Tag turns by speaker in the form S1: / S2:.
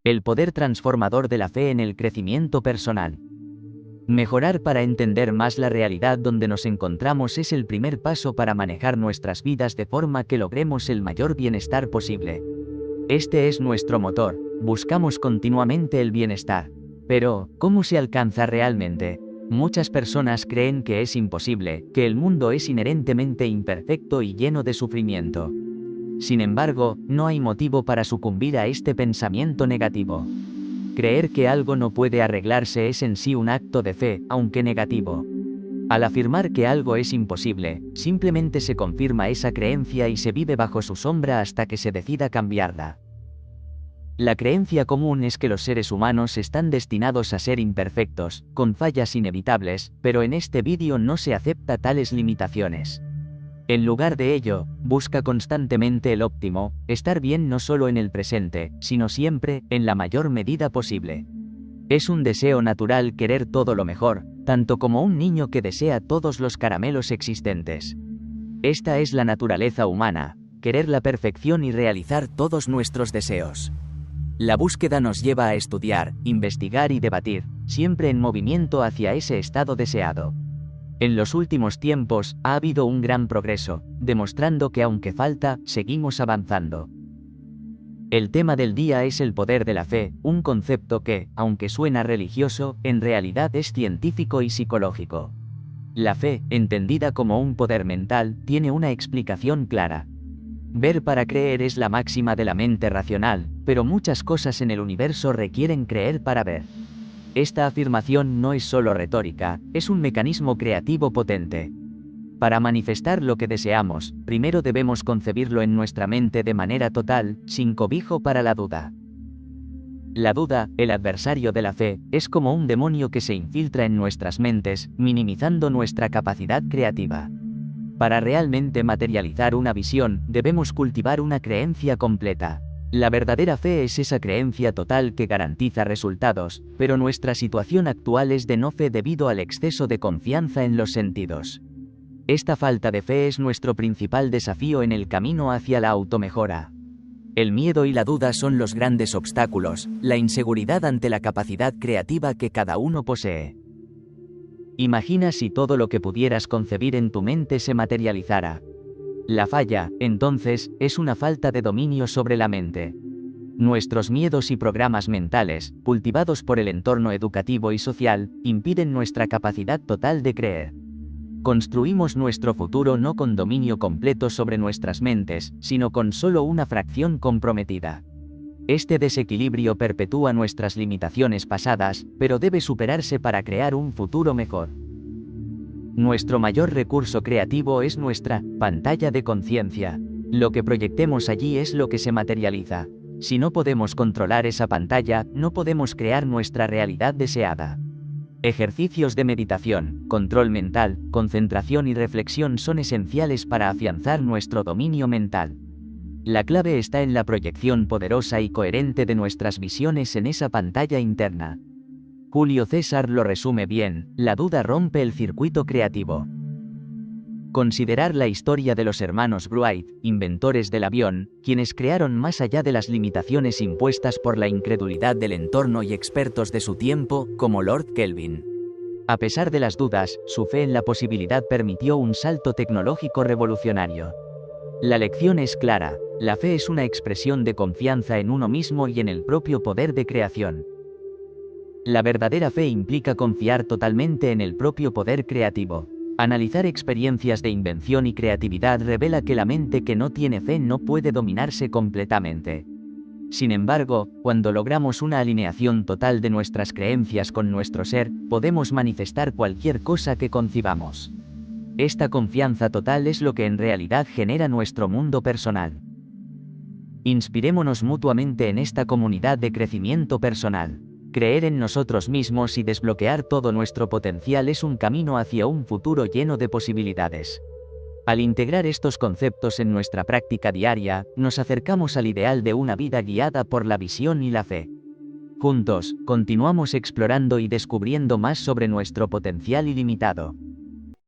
S1: El poder transformador de la fe en el crecimiento personal. Mejorar para entender más la realidad donde nos encontramos es el primer paso para manejar nuestras vidas de forma que logremos el mayor bienestar posible. Este es nuestro motor, buscamos continuamente el bienestar. Pero, ¿cómo se alcanza realmente? Muchas personas creen que es imposible, que el mundo es inherentemente imperfecto y lleno de sufrimiento. Sin embargo, no hay motivo para sucumbir a este pensamiento negativo. Creer que algo no puede arreglarse es en sí un acto de fe, aunque negativo. Al afirmar que algo es imposible, simplemente se confirma esa creencia y se vive bajo su sombra hasta que se decida cambiarla. La creencia común es que los seres humanos están destinados a ser imperfectos, con fallas inevitables, pero en este vídeo no se acepta tales limitaciones. En lugar de ello, busca constantemente el óptimo, estar bien no solo en el presente, sino siempre, en la mayor medida posible. Es un deseo natural querer todo lo mejor, tanto como un niño que desea todos los caramelos existentes. Esta es la naturaleza humana, querer la perfección y realizar todos nuestros deseos. La búsqueda nos lleva a estudiar, investigar y debatir, siempre en movimiento hacia ese estado deseado. En los últimos tiempos, ha habido un gran progreso, demostrando que aunque falta, seguimos avanzando. El tema del día es el poder de la fe, un concepto que, aunque suena religioso, en realidad es científico y psicológico. La fe, entendida como un poder mental, tiene una explicación clara. Ver para creer es la máxima de la mente racional, pero muchas cosas en el universo requieren creer para ver. Esta afirmación no es solo retórica, es un mecanismo creativo potente. Para manifestar lo que deseamos, primero debemos concebirlo en nuestra mente de manera total, sin cobijo para la duda. La duda, el adversario de la fe, es como un demonio que se infiltra en nuestras mentes, minimizando nuestra capacidad creativa. Para realmente materializar una visión, debemos cultivar una creencia completa. La verdadera fe es esa creencia total que garantiza resultados, pero nuestra situación actual es de no fe debido al exceso de confianza en los sentidos. Esta falta de fe es nuestro principal desafío en el camino hacia la automejora. El miedo y la duda son los grandes obstáculos, la inseguridad ante la capacidad creativa que cada uno posee. Imagina si todo lo que pudieras concebir en tu mente se materializara. La falla, entonces, es una falta de dominio sobre la mente. Nuestros miedos y programas mentales, cultivados por el entorno educativo y social, impiden nuestra capacidad total de creer. Construimos nuestro futuro no con dominio completo sobre nuestras mentes, sino con solo una fracción comprometida. Este desequilibrio perpetúa nuestras limitaciones pasadas, pero debe superarse para crear un futuro mejor. Nuestro mayor recurso creativo es nuestra pantalla de conciencia. Lo que proyectemos allí es lo que se materializa. Si no podemos controlar esa pantalla, no podemos crear nuestra realidad deseada. Ejercicios de meditación, control mental, concentración y reflexión son esenciales para afianzar nuestro dominio mental. La clave está en la proyección poderosa y coherente de nuestras visiones en esa pantalla interna. Julio César lo resume bien: la duda rompe el circuito creativo. Considerar la historia de los hermanos Wright, inventores del avión, quienes crearon más allá de las limitaciones impuestas por la incredulidad del entorno y expertos de su tiempo, como Lord Kelvin. A pesar de las dudas, su fe en la posibilidad permitió un salto tecnológico revolucionario. La lección es clara: la fe es una expresión de confianza en uno mismo y en el propio poder de creación. La verdadera fe implica confiar totalmente en el propio poder creativo. Analizar experiencias de invención y creatividad revela que la mente que no tiene fe no puede dominarse completamente. Sin embargo, cuando logramos una alineación total de nuestras creencias con nuestro ser, podemos manifestar cualquier cosa que concibamos. Esta confianza total es lo que en realidad genera nuestro mundo personal. Inspirémonos mutuamente en esta comunidad de crecimiento personal. Creer en nosotros mismos y desbloquear todo nuestro potencial es un camino hacia un futuro lleno de posibilidades. Al integrar estos conceptos en nuestra práctica diaria, nos acercamos al ideal de una vida guiada por la visión y la fe. Juntos, continuamos explorando y descubriendo más sobre nuestro potencial ilimitado.